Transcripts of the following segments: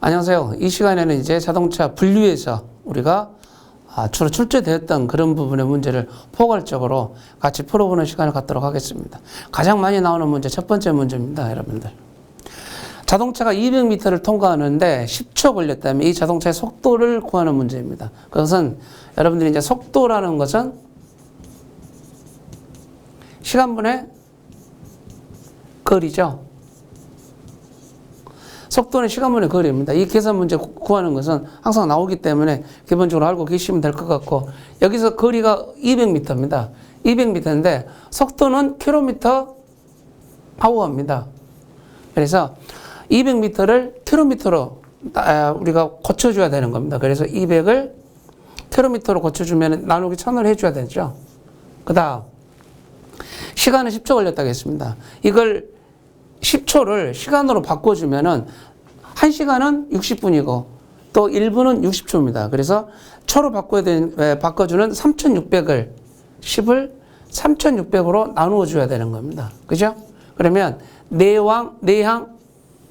안녕하세요. 이 시간에는 이제 자동차 분류에서 우리가 주로 출제되었던 그런 부분의 문제를 포괄적으로 같이 풀어보는 시간을 갖도록 하겠습니다. 가장 많이 나오는 문제, 첫 번째 문제입니다, 여러분들. 자동차가 200m를 통과하는데 10초 걸렸다면 이 자동차의 속도를 구하는 문제입니다. 그것은 여러분들이 이제 속도라는 것은 시간분의 거리죠. 속도는 시간분의 거리입니다. 이 계산 문제 구하는 것은 항상 나오기 때문에 기본적으로 알고 계시면 될 것 같고, 여기서 거리가 200m입니다. 200m인데 속도는 킬로미터 아워입니다. 그래서 200m를 킬로미터로 우리가 고쳐줘야 되는 겁니다. 그래서 200을 킬로미터로 고쳐주면 나누기 1000을 해줘야 되죠. 그 다음 시간은 10초 걸렸다고 했습니다. 이걸 10초를 시간으로 바꿔주면은 1시간은 60분이고 또 1분은 60초입니다. 그래서 초로 바꿔주는 3600을 10을 3600으로 나누어 줘야 되는 겁니다. 그죠? 그러면 내향,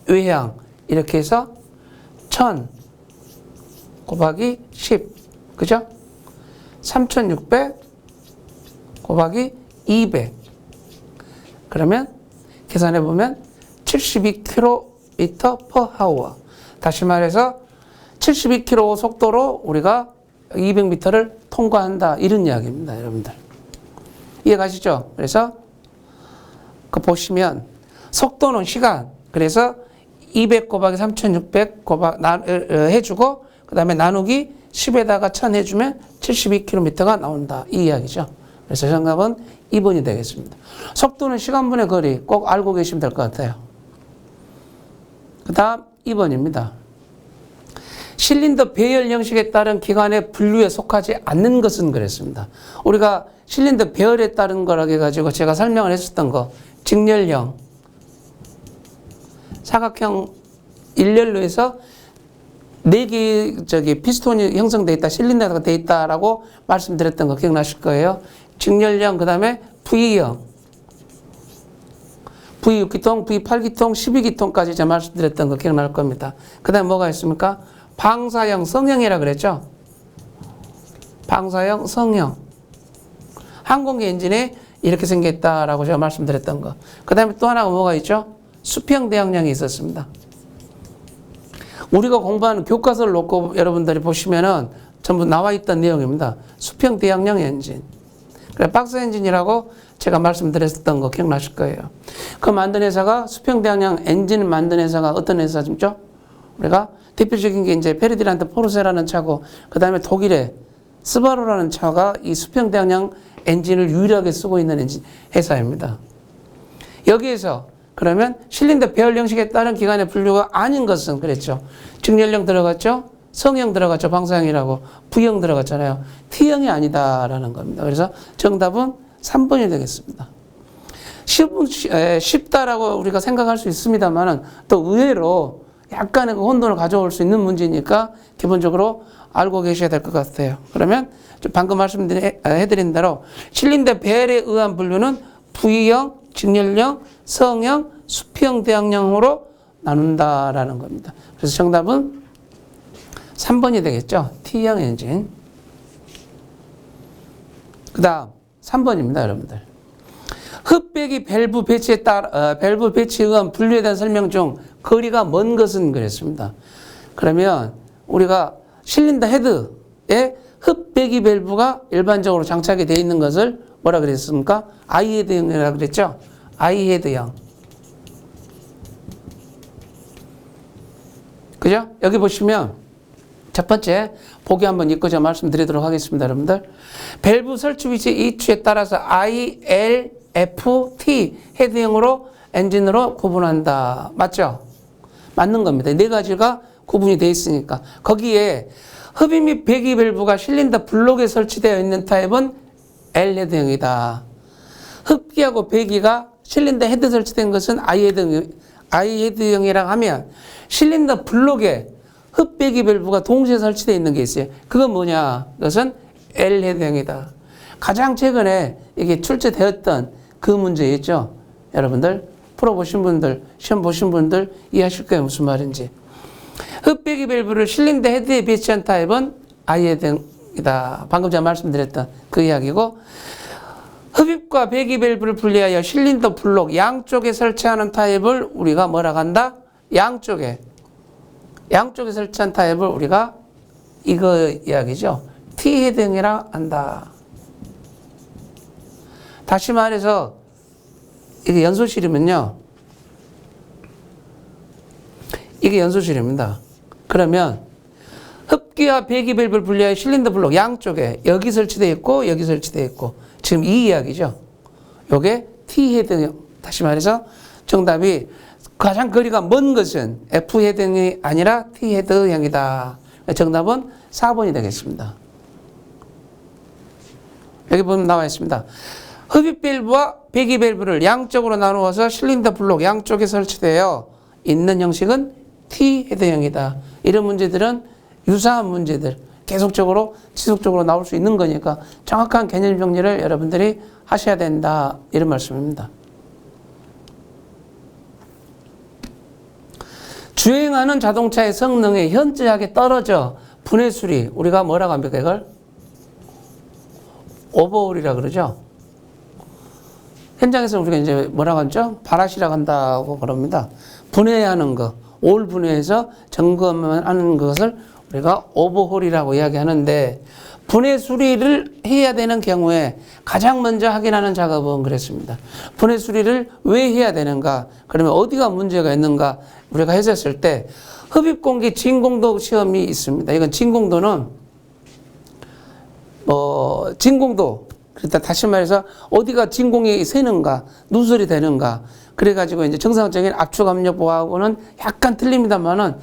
외향 이렇게 해서 1000 곱하기 10, 그죠? 3600 곱하기 200. 그러면 계산해 보면 72km/h. 다시 말해서 72km 속도로 우리가 200m를 통과한다, 이런 이야기입니다, 여러분들. 이해가시죠? 그래서 그 보시면 속도는 시간, 그래서 200 곱하기 3600 해주고 그 다음에 나누기 10에다가 1000 해주면 72km가 나온다, 이 이야기죠. 그래서 정답은 2번이 되겠습니다. 속도는 시간분의 거리 꼭 알고 계시면 될 것 같아요. 그 다음 2번입니다. 실린더 배열 형식에 따른 기관의 분류에 속하지 않는 것은 그랬습니다. 우리가 실린더 배열에 따른 거라고 해가지고 제가 설명을 했었던 거, 직렬형, 사각형 일렬로 해서 4개 피스톤이 형성되어 있다, 실린더가 되어 있다라고 말씀드렸던 거 기억나실 거예요. 직렬형, 그 다음에 V형, V6기통, V8기통, 12기통까지 제가 말씀드렸던 거 기억날 겁니다. 그 다음에 뭐가 있습니까? 방사형, 성형이라 그랬죠? 방사형, 성형. 항공기 엔진이 이렇게 생겼다라고 제가 말씀드렸던 거. 그 다음에 또 하나가 뭐가 있죠? 수평 대항량이 있었습니다. 우리가 공부하는 교과서를 놓고 여러분들이 보시면은 전부 나와 있던 내용입니다. 수평 대항량 엔진. 그래, 박스 엔진이라고 제가 말씀드렸던 거 기억나실 거예요. 그 만든 회사가, 수평 대항량 엔진을 만든 회사가 어떤 회사죠? 우리가 대표적인 게 이제 페르디난트 포르쉐라는 차고, 그 다음에 독일의 스바루라는 차가 이 수평 대항량 엔진을 유일하게 쓰고 있는 엔진 회사입니다. 여기에서 그러면 실린더 배열 형식에 따른 기관의 분류가 아닌 것은 그랬죠. 직렬형 들어갔죠. 성형 들어갔죠. 방사형이라고. V형 들어갔잖아요. T형이 아니다라는 겁니다. 그래서 정답은 3번이 되겠습니다. 쉽다라고 우리가 생각할 수 있습니다만은 또 의외로 약간의 혼돈을 가져올 수 있는 문제니까 기본적으로 알고 계셔야 될 것 같아요. 그러면 방금 말씀해드린 대로 실린더 배열에 의한 분류는 V형, 직렬형, 성형, 수평 대항량으로 나눈다라는 겁니다. 그래서 정답은 3번이 되겠죠. T형 엔진. 그 다음 3번입니다, 여러분들. 흡배기 밸브 배치에 밸브 배치에 의한 분류에 대한 설명 중 거리가 먼 것은 그랬습니다. 그러면 우리가 실린더 헤드에 흡배기 밸브가 일반적으로 장착이 되어 있는 것을 뭐라 그랬습니까? 아이헤드형이라고 그랬죠? 아이헤드형. 그죠? 여기 보시면 첫 번째 보기 한번 읽고 제가 말씀드리도록 하겠습니다, 여러분들. 밸브 설치 위치 EH에 따라서 I, L, F, T 헤드형으로 엔진으로 구분한다. 맞죠? 맞는 겁니다. 네 가지가 구분이 되어 있으니까. 거기에 흡입 및 배기 밸브가 실린더 블록에 설치되어 있는 타입은 L 헤드형이다. 흡기하고 배기가 실린더 헤드 설치된 것은 I 헤드형이라고 하면 실린더 블록에 흡배기 밸브가 동시에 설치되어 있는 게 있어요. 그건 뭐냐? 그것은 L 헤드형이다. 가장 최근에 이게 출제되었던 그 문제였죠. 여러분들 풀어보신 분들, 시험 보신 분들 이해하실 거예요. 무슨 말인지. 흡배기 밸브를 실린더 헤드에 배치한 타입은 I헤드이다. 방금 제가 말씀드렸던 그 이야기고, 흡입과 배기 밸브를 분리하여 실린더 블록 양쪽에 설치하는 타입을 우리가 뭐라고 한다? 양쪽에 설치한 타입을 우리가 이거 이야기죠. T헤드형이라 한다. 다시 말해서 이게 연소실이면요. 이게 연소실입니다. 그러면 흡기와 배기 밸브를 분리하여 실린더 블록 양쪽에 여기 설치되어 있고 여기 설치되어 있고 지금 이 이야기죠. 요게 T헤드형. 다시 말해서 정답이 가장 거리가 먼 것은 F헤드형이 아니라 T헤드형이다. 정답은 4번이 되겠습니다. 여기 보면 나와 있습니다. 흡입 밸브와 배기 밸브를 양쪽으로 나누어서 실린더 블록 양쪽에 설치되어 있는 형식은 T헤드형이다. 이런 문제들은 유사한 문제들 계속적으로 지속적으로 나올 수 있는 거니까 정확한 개념 정리를 여러분들이 하셔야 된다. 이런 말씀입니다. 주행하는 자동차의 성능이 현저하게 떨어져 분해술이 우리가 뭐라고 합니까? 이걸 오버홀이라 그러죠. 현장에서 우리가 이제 뭐라고 하죠? 바라시라고 한다고 그럽니다. 분해하는 거, 올 분해해서 점검하는 것을 우리가 오버홀이라고 이야기하는데, 분해 수리를 해야 되는 경우에 가장 먼저 확인하는 작업은 그랬습니다. 분해 수리를 왜 해야 되는가? 그러면 어디가 문제가 있는가? 우리가 했었을 때 흡입공기 진공도 시험이 있습니다. 이건 진공도는 진공도, 그러니까 다시 말해서 어디가 진공이 새는가, 누설이 되는가. 그래가지고 이제 정상적인 압축 압력보하고는 약간 틀립니다만은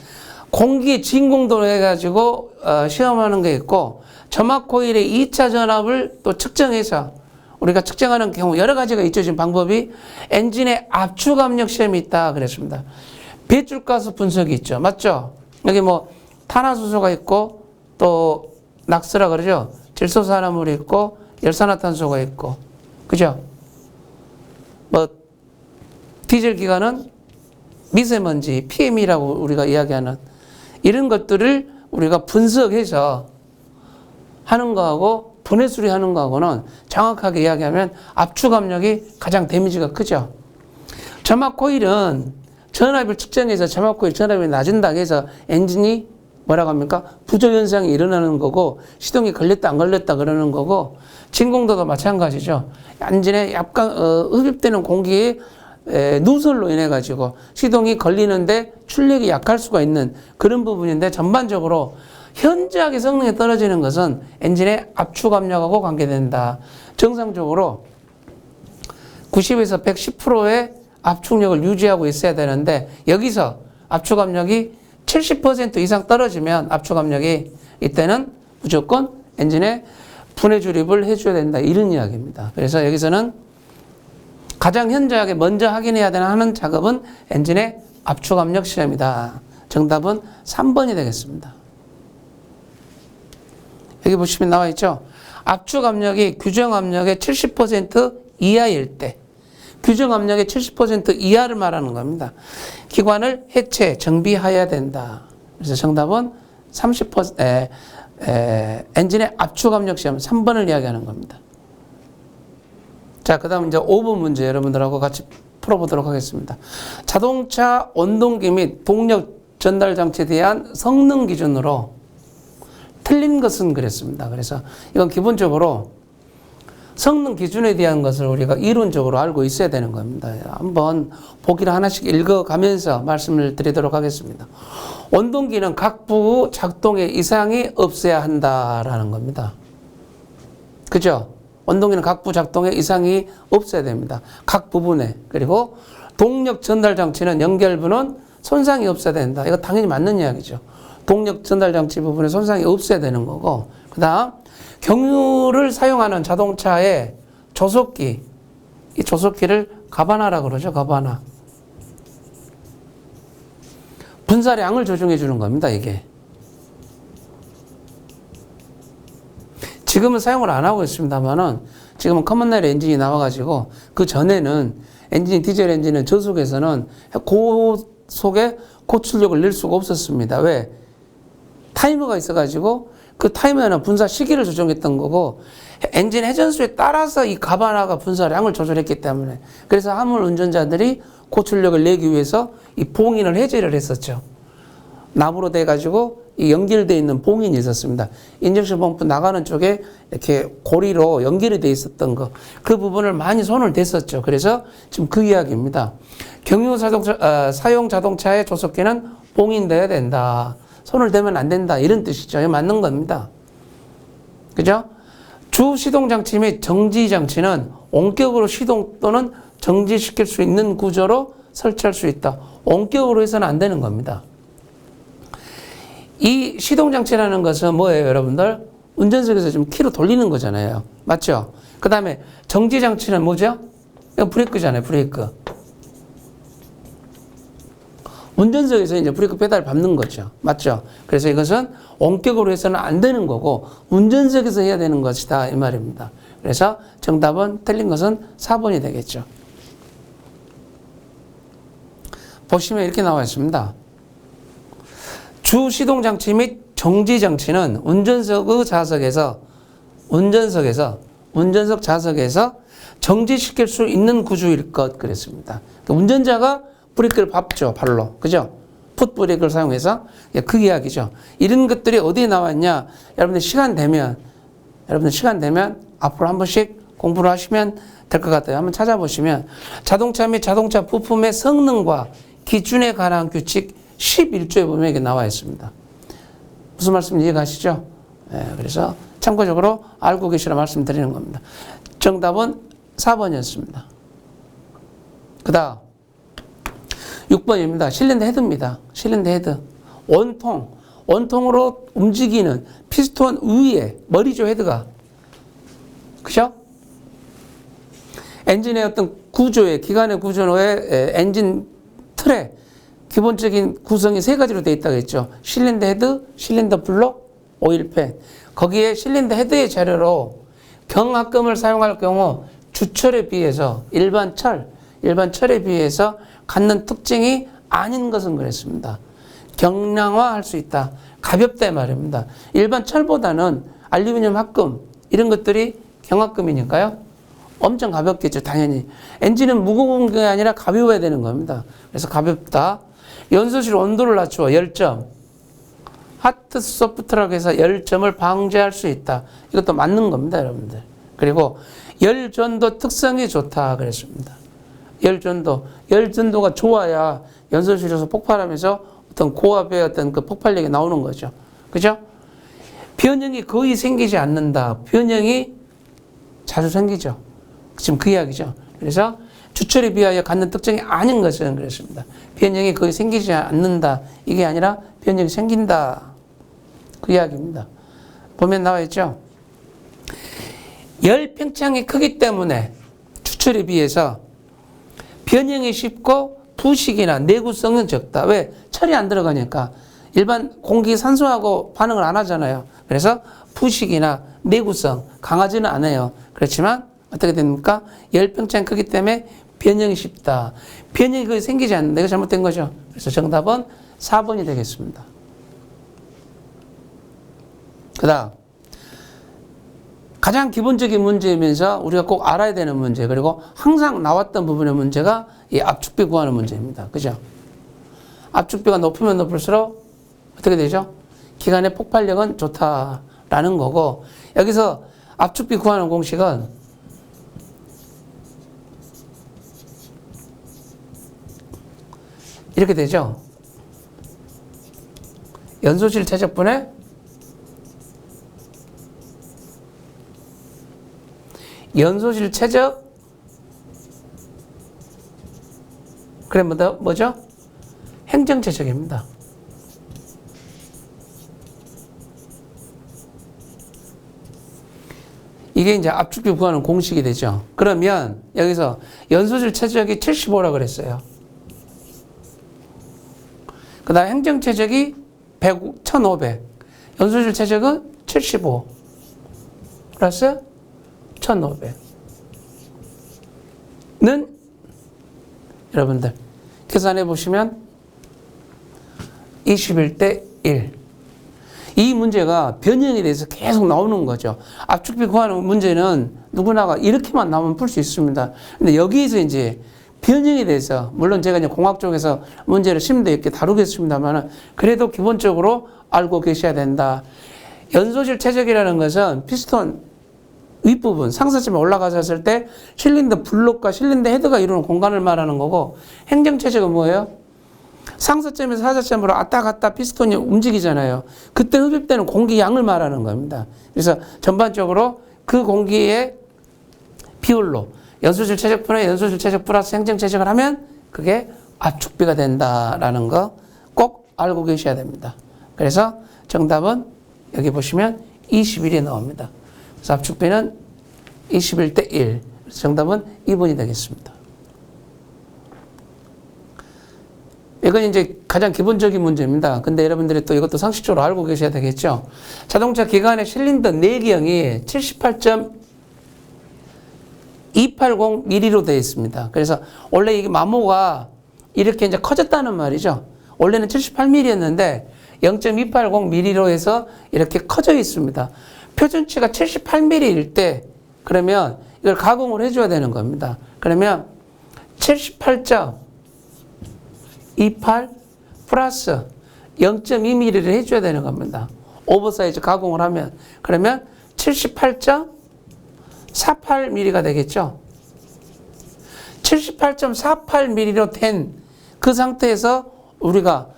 공기 진공도로 해가지고 시험하는 게 있고, 점막 코일의 2차 전압을 또 측정해서 우리가 측정하는 경우 여러 가지가 있죠. 지금 방법이 엔진의 압축 압력 시험이 있다 그랬습니다. 배출가스 분석이 있죠. 맞죠? 여기 뭐 탄화수소가 있고 또 낙스라 그러죠. 질소산화물이 있고 열산화탄소가 있고, 그죠? 뭐 디젤 기관은 미세먼지, PM이라고 우리가 이야기하는 이런 것들을 우리가 분석해서 하는 거하고 분해 수리하는 거하고는 정확하게 이야기하면 압축 압력이 가장 데미지가 크죠. 점막 코일은 전압을 측정해서 점막 코일 전압이 낮은다고 해서 엔진이 뭐라고 합니까? 부조 현상이 일어나는 거고, 시동이 걸렸다 안 걸렸다 그러는 거고, 진공도도 마찬가지죠. 엔진에 약간 흡입되는 공기의 누설로 인해 가지고 시동이 걸리는데 출력이 약할 수가 있는 그런 부분인데, 전반적으로 현저하게 성능이 떨어지는 것은 엔진의 압축 압력하고 관계된다. 정상적으로 90에서 110%의 압축력을 유지하고 있어야 되는데, 여기서 압축 압력이 70% 이상 떨어지면 압축 압력이 이때는 무조건 엔진에 분해 조립을 해줘야 된다. 이런 이야기입니다. 그래서 여기서는 가장 현저하게 먼저 확인해야 되는 하는 작업은 엔진의 압축 압력 시험이다. 정답은 3번이 되겠습니다. 여기 보시면 나와 있죠. 압축 압력이 규정 압력의 70% 이하일 때, 규정 압력의 70% 이하를 말하는 겁니다. 기관을 해체, 정비해야 된다. 그래서 정답은 30% 엔진의 압축 압력 시험 3번을 이야기하는 겁니다. 자, 그 다음 이제 5번 문제 여러분들하고 같이 풀어보도록 하겠습니다. 자동차 온동기 및 동력 전달 장치에 대한 성능 기준으로 틀린 것은 그랬습니다. 그래서 이건 기본적으로 성능 기준에 대한 것을 우리가 이론적으로 알고 있어야 되는 겁니다. 한번 보기를 하나씩 읽어가면서 말씀을 드리도록 하겠습니다. 온동기는 각 부 작동에 이상이 없어야 한다라는 겁니다. 그죠? 온동기는 각 부 작동에 이상이 없어야 됩니다. 각 부분에. 그리고 동력 전달 장치는 연결부는 손상이 없어야 된다. 이거 당연히 맞는 이야기죠. 동력 전달 장치 부분에 손상이 없어야 되는 거고, 그 다음 경유를 사용하는 자동차의 조속기, 이 조속기를 가바나라고 그러죠. 가바나. 분사량을 조정해 주는 겁니다. 이게. 지금은 사용을 안 하고 있습니다만은 지금은 커먼라일 엔진이 나와가지고, 그 전에는 엔진, 디젤 엔진은 저속에서는 고속의 고출력을 낼 수가 없었습니다. 왜? 타이머가 있어가지고 그 타이머는 분사 시기를 조정했던 거고 엔진 회전수에 따라서 이 가바나가 분사량을 조절했기 때문에 그래서 화물 운전자들이 고출력을 내기 위해서 이 봉인을 해제를 했었죠. 나무로 돼가지고 이 연결되어 있는 봉인이 있었습니다. 인젝션 펌프 나가는 쪽에 이렇게 고리로 연결이 되어 있었던 거, 그 부분을 많이 손을 댔었죠. 그래서 지금 그 이야기입니다. 경유 자동차, 사용 자동차의 조속기는 봉인돼야 된다. 손을 대면 안 된다. 이런 뜻이죠. 이게 맞는 겁니다. 그죠? 주 시동 장치 및 정지 장치는 원격으로 시동 또는 정지시킬 수 있는 구조로 설치할 수 있다. 원격으로 해서는 안 되는 겁니다. 이 시동장치라는 것은 뭐예요, 여러분들? 운전석에서 좀 키로 돌리는 거잖아요. 맞죠? 그 다음에 정지장치는 뭐죠? 이거 브레이크잖아요, 브레이크. 운전석에서 이제 브레이크 페달을 밟는 거죠. 맞죠? 그래서 이것은 원격으로 해서는 안 되는 거고, 운전석에서 해야 되는 것이다. 이 말입니다. 그래서 정답은 틀린 것은 4번이 되겠죠. 보시면 이렇게 나와 있습니다. 주 시동장치 및 정지장치는 운전석 좌석에서 정지시킬 수 있는 구조일 것 그랬습니다. 그러니까 운전자가 브레이크를 밟죠, 발로. 그죠? 풋브레이크를 사용해서. 그 이야기죠. 이런 것들이 어디에 나왔냐? 여러분들 시간 되면 앞으로 한 번씩 공부를 하시면 될 것 같아요. 한번 찾아보시면 자동차 및 자동차 부품의 성능과 기준에 관한 규칙 11조에 보면 이게 나와 있습니다. 무슨 말씀인지 이해가시죠? 네, 그래서 참고적으로 알고 계시라 말씀드리는 겁니다. 정답은 4번이었습니다. 그 다음 6번입니다. 실린더 헤드입니다. 실린더 헤드. 원통으로 움직이는 피스톤 위에 머리죠, 헤드가. 그죠? 엔진의 어떤 구조에, 기관의 구조에 엔진 틀에 기본적인 구성이 세 가지로 되어 있다고 했죠. 실린더 헤드, 실린더 블록, 오일팬. 거기에 실린더 헤드의 재료로 경합금을 사용할 경우 주철에 비해서 일반 철에 비해서 갖는 특징이 아닌 것은 그랬습니다. 경량화할 수 있다. 가볍다 말입니다. 일반 철보다는 알루미늄 합금 이런 것들이 경합금이니까요. 엄청 가볍겠죠, 당연히. 엔진은 무거운 게 아니라 가벼워야 되는 겁니다. 그래서 가볍다. 연소실 온도를 낮추어 열점. 하트 소프트라고 해서 열점을 방지할 수 있다. 이것도 맞는 겁니다, 여러분들. 그리고 열전도 특성이 좋다 그랬습니다. 열전도가 좋아야 연소실에서 폭발하면서 어떤 고압의 어떤 그 폭발력이 나오는 거죠. 그죠? 변형이 거의 생기지 않는다. 변형이 자주 생기죠. 지금 그 이야기죠. 그래서 주철에 비하여 갖는 특징이 아닌 것은 그랬습니다. 변형이 거의 생기지 않는다. 이게 아니라 변형이 생긴다. 그 이야기입니다. 보면 나와 있죠. 열 팽창이 크기 때문에 주철에 비해서 변형이 쉽고 부식이나 내구성은 적다. 왜? 철이 안 들어가니까. 일반 공기 산소하고 반응을 안 하잖아요. 그래서 부식이나 내구성 강하지는 않아요. 그렇지만 어떻게 됩니까? 열 팽창이 크기 때문에 변형이 쉽다. 변형이 거의 생기지 않는다. 이거 잘못된 거죠. 그래서 정답은 4번이 되겠습니다. 그 다음 가장 기본적인 문제이면서 우리가 꼭 알아야 되는 문제, 그리고 항상 나왔던 부분의 문제가 이 압축비 구하는 문제입니다. 그죠? 압축비가 높으면 높을수록 어떻게 되죠? 기관의 폭발력은 좋다라는 거고, 여기서 압축비 구하는 공식은 이렇게 되죠. 연소실 최적분의 연소실 최적, 그래 뭐죠? 행정 최적입니다. 이게 이제 압축비 구하는 공식이 되죠. 그러면 여기서 연소실 최적이 75라고 그랬어요. 그 다음 행정 최적이 1500. 연소실 최적은 75 플러스 1500는 여러분들 계산해 보시면 21대 1. 이 문제가 변형에 대해서 계속 나오는 거죠. 압축비 구하는 문제는 누구나가 이렇게만 나오면 풀 수 있습니다. 근데 여기에서 이제 변형에 대해서, 물론 제가 이제 공학 쪽에서 문제를 심도 있게 다루겠습니다만, 그래도 기본적으로 알고 계셔야 된다. 연소실 최적이라는 것은 피스톤 윗부분, 상사점에 올라가셨을 때 실린더 블록과 실린더 헤드가 이루는 공간을 말하는 거고, 행정 최적은 뭐예요? 상사점에서 하사점으로 왔다 갔다 피스톤이 움직이잖아요. 그때 흡입되는 공기 양을 말하는 겁니다. 그래서 전반적으로 그 공기의 비율로 연소실 최적분에 연소실 최적 플러스 행정 최적을 하면 그게 압축비가 된다라는 거 꼭 알고 계셔야 됩니다. 그래서 정답은 여기 보시면 21이 나옵니다. 그래서 압축비는 21대 1. 정답은 2번이 되겠습니다. 이건 이제 가장 기본적인 문제입니다. 근데 여러분들이 또 이것도 상식적으로 알고 계셔야 되겠죠. 자동차 기관의 실린더 내경이 78.280mm로 되어 있습니다. 그래서 원래 이게 마모가 이렇게 이제 커졌다는 말이죠. 원래는 78mm였는데 0.280mm로 해서 이렇게 커져 있습니다. 표준치가 78mm일 때 그러면 이걸 가공을 해줘야 되는 겁니다. 그러면 78 플러스 0.2mm를 해줘야 되는 겁니다. 오버사이즈 가공을 하면. 그러면 78.48mm가 되겠죠. 78.48mm로 된 그 상태에서 우리가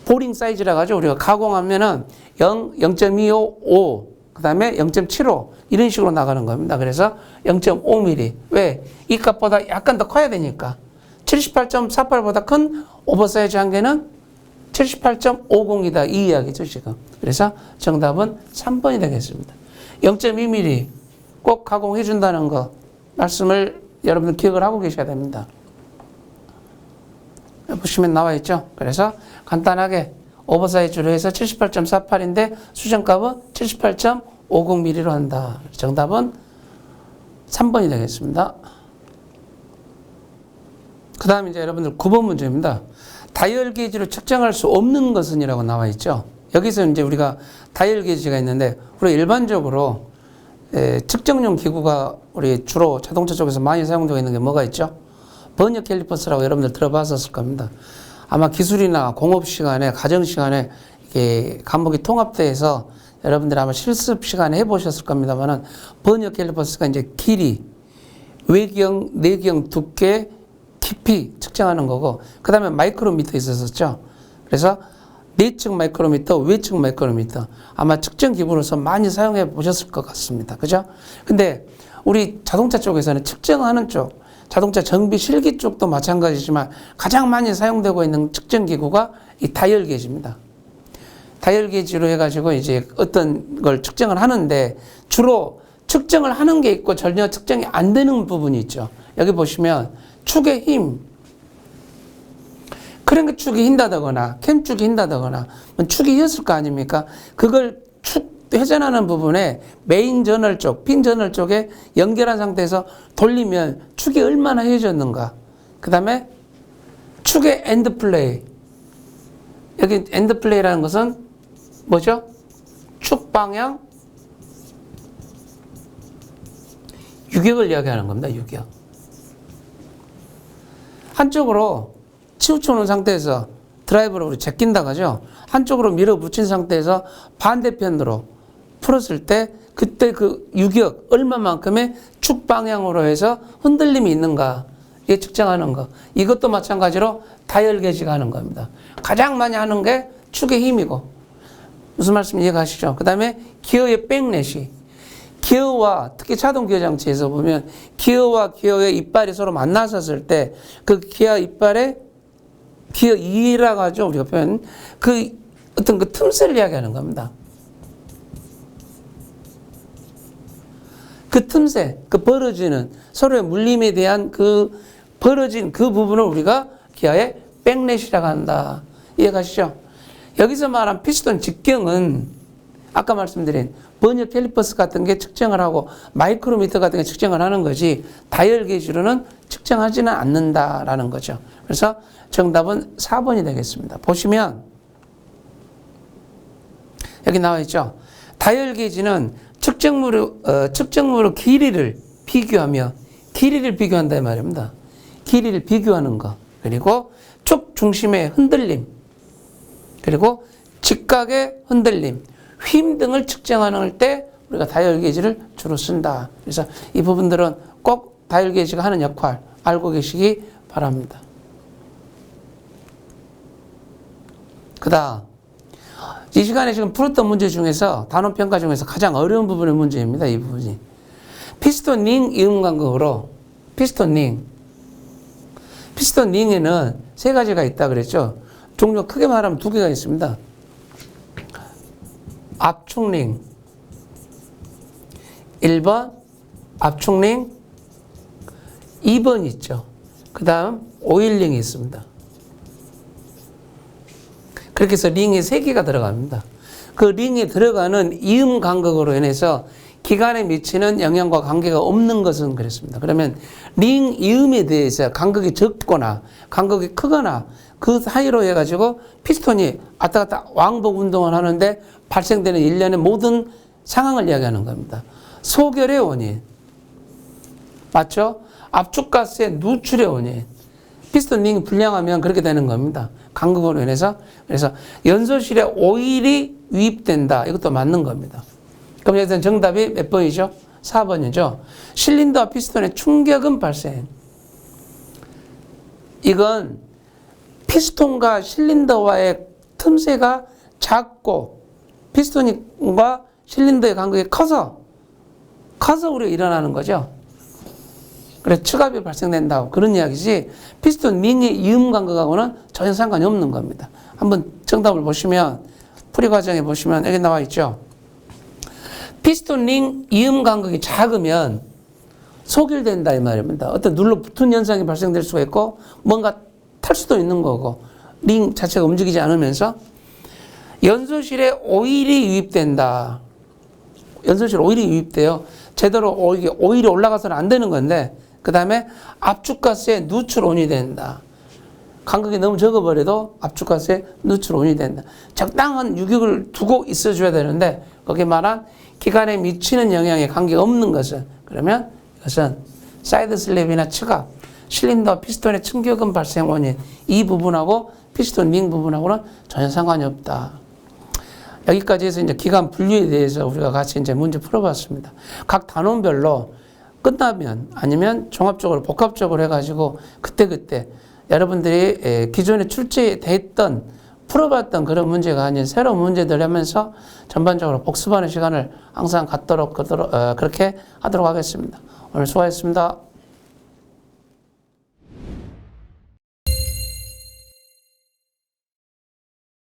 보링 사이즈라고 하죠. 우리가 가공하면은 0.255, 그 다음에 0.75 이런 식으로 나가는 겁니다. 그래서 0.5mm. 왜? 이 값보다 약간 더 커야 되니까. 78.48보다 큰 오버사이즈 한계는 78.50이다. 이 이야기죠, 지금. 그래서 정답은 3번이 되겠습니다. 0.2mm 꼭 가공해 준다는 거 말씀을 여러분들 기억을 하고 계셔야 됩니다. 보시면 나와 있죠. 그래서 간단하게 오버사이즈로 해서 78.48인데 수정값은 78.50mm로 한다. 정답은 3번이 되겠습니다. 그 다음 이제 여러분들 9번 문제입니다. 다이얼 게이지로 측정할 수 없는 것은 이라고 나와 있죠. 여기서 이제 우리가 다이얼 게이지가 있는데, 우리 일반적으로 측정용 기구가 우리 주로 자동차 쪽에서 많이 사용되고 있는 게 뭐가 있죠? 버녀 캘리퍼스라고 여러분들 들어봤었을 겁니다. 아마 기술이나 공업 시간에, 가정 시간에 이게 과목이 통합돼서 여러분들 아마 실습 시간에 해보셨을 겁니다만은, 버녀 캘리퍼스가 이제 길이, 외경, 내경, 두께, 깊이 측정하는 거고, 그 다음에 마이크로미터 있었었죠. 그래서 내측 마이크로미터, 외측 마이크로미터 아마 측정 기구로서 많이 사용해 보셨을 것 같습니다. 그죠? 근데 우리 자동차 쪽에서는 측정하는 쪽, 자동차 정비 실기 쪽도 마찬가지지만 가장 많이 사용되고 있는 측정 기구가 이 다이얼 게이지입니다. 다이얼 게이지로 해가지고 이제 어떤 걸 측정을 하는데, 주로 측정을 하는 게 있고 전혀 측정이 안 되는 부분이 있죠. 여기 보시면 축의 힘, 크랭크 축이 흰다거나 캠 축이 흰다거나 축이 휘었을 거 아닙니까? 그걸 축 회전하는 부분에 메인 저널 쪽, 핀 저널 쪽에 연결한 상태에서 돌리면 축이 얼마나 휘어졌는가. 그 다음에 축의 엔드 플레이. 여기 엔드 플레이라는 것은 뭐죠? 축 방향 유격을 이야기하는 겁니다. 유격. 한쪽으로 치우쳐 놓은 상태에서 드라이버로 우리 제낀다고 하죠. 한쪽으로 밀어붙인 상태에서 반대편으로 풀었을 때 그때 그 유격 얼마만큼의 축 방향으로 해서 흔들림이 있는가, 이게 측정하는 거. 이것도 마찬가지로 다이얼 게이지가 하는 겁니다. 가장 많이 하는 게 축의 힘이고, 무슨 말씀 이해가시죠? 그 다음에 기어의 백렛이, 기어와 특히 자동 기어 장치에서 보면 기어와 기어의 이빨이 서로 만나섰을 때 그 기어 이빨에 기어 2라고 하죠. 우리가 표현. 그 어떤 그 틈새를 이야기하는 겁니다. 그 틈새, 그 벌어지는 서로의 물림에 대한 그 벌어진 그 부분을 우리가 기어의 백렛이라고 한다. 이해가시죠? 여기서 말한 피스톤 직경은 아까 말씀드린 버녀 캘리퍼스 같은 게 측정을 하고 마이크로미터 같은 게 측정을 하는 거지, 다이얼 게이지로는 측정하지는 않는다라는 거죠. 그래서 정답은 4번이 되겠습니다. 보시면 여기 나와 있죠. 다이얼 게이지는 측정물의 길이를 비교하며 길이를 비교한다 이 말입니다. 길이를 비교하는 거. 그리고 축 중심의 흔들림. 그리고 직각의 흔들림, 휨 등을 측정하는 때 우리가 다이얼 게이지를 주로 쓴다. 그래서 이 부분들은 꼭 다이얼 게이지가 하는 역할 알고 계시기 바랍니다. 그 다음 이 시간에 지금 풀었던 문제 중에서 단원평가 중에서 가장 어려운 부분의 문제입니다. 이 부분이 피스톤 링 이음간극으로 피스톤 링에는 세 가지가 있다 그랬죠. 종류 크게 말하면 두 개가 있습니다. 압축 링 1번, 압축 링 2번 있죠. 그 다음 오일 링이 있습니다. 그렇게 해서 링이 3개가 들어갑니다. 그 링에 들어가는 이음 간극으로 인해서 기관에 미치는 영향과 관계가 없는 것은 그렇습니다. 그러면 링 이음에 대해서 간극이 적거나 간극이 크거나 그 사이로 해가지고 피스톤이 왔다 갔다 왕복 운동을 하는데 발생되는 일련의 모든 상황을 이야기하는 겁니다. 소결의 원인. 맞죠? 압축가스의 누출의 원인. 피스톤 링이 불량하면 그렇게 되는 겁니다. 간극으로 인해서. 그래서 연소실에 오일이 유입된다. 이것도 맞는 겁니다. 그럼 여기서 정답이 몇 번이죠? 4번이죠. 실린더와 피스톤의 충격은 발생. 이건 피스톤과 실린더와의 틈새가 작고 피스톤과 실린더의 간극이 커서 우리가 일어나는 거죠. 그래서 추압이 발생된다고 그런 이야기지 피스톤 링의 이음 간극하고는 전혀 상관이 없는 겁니다. 한번 정답을 보시면 풀이 과정에 보시면 여기 나와 있죠. 피스톤 링 이음 간극이 작으면 소결된다 이 말입니다. 어떤 눌러 붙은 현상이 발생될 수가 있고 뭔가 탈 수도 있는 거고 링 자체가 움직이지 않으면서 연소실에 오일이 유입된다. 연소실에 오일이 유입돼요. 제대로 오일이 올라가서는 안 되는 건데 그 다음에 압축가스의 누출온이 된다. 간극이 너무 적어버려도 압축가스의 누출온이 된다. 적당한 유격을 두고 있어줘야 되는데 거기에 말한 기관에 미치는 영향에 관계가 없는 것은 그러면 이것은 사이드 슬랩이나 측압, 실린더, 피스톤의 충격음 발생 원인 이 부분하고 피스톤 링 부분하고는 전혀 상관이 없다. 여기까지 해서 이제 기관 분류에 대해서 우리가 같이 이제 문제 풀어봤습니다. 각 단원별로 끝나면 아니면 종합적으로 복합적으로 해가지고 그때 여러분들이 기존에 출제됐던 풀어봤던 그런 문제가 아닌 새로운 문제들 하면서 전반적으로 복습하는 시간을 항상 갖도록 그렇게 하도록 하겠습니다. 오늘 수고하셨습니다.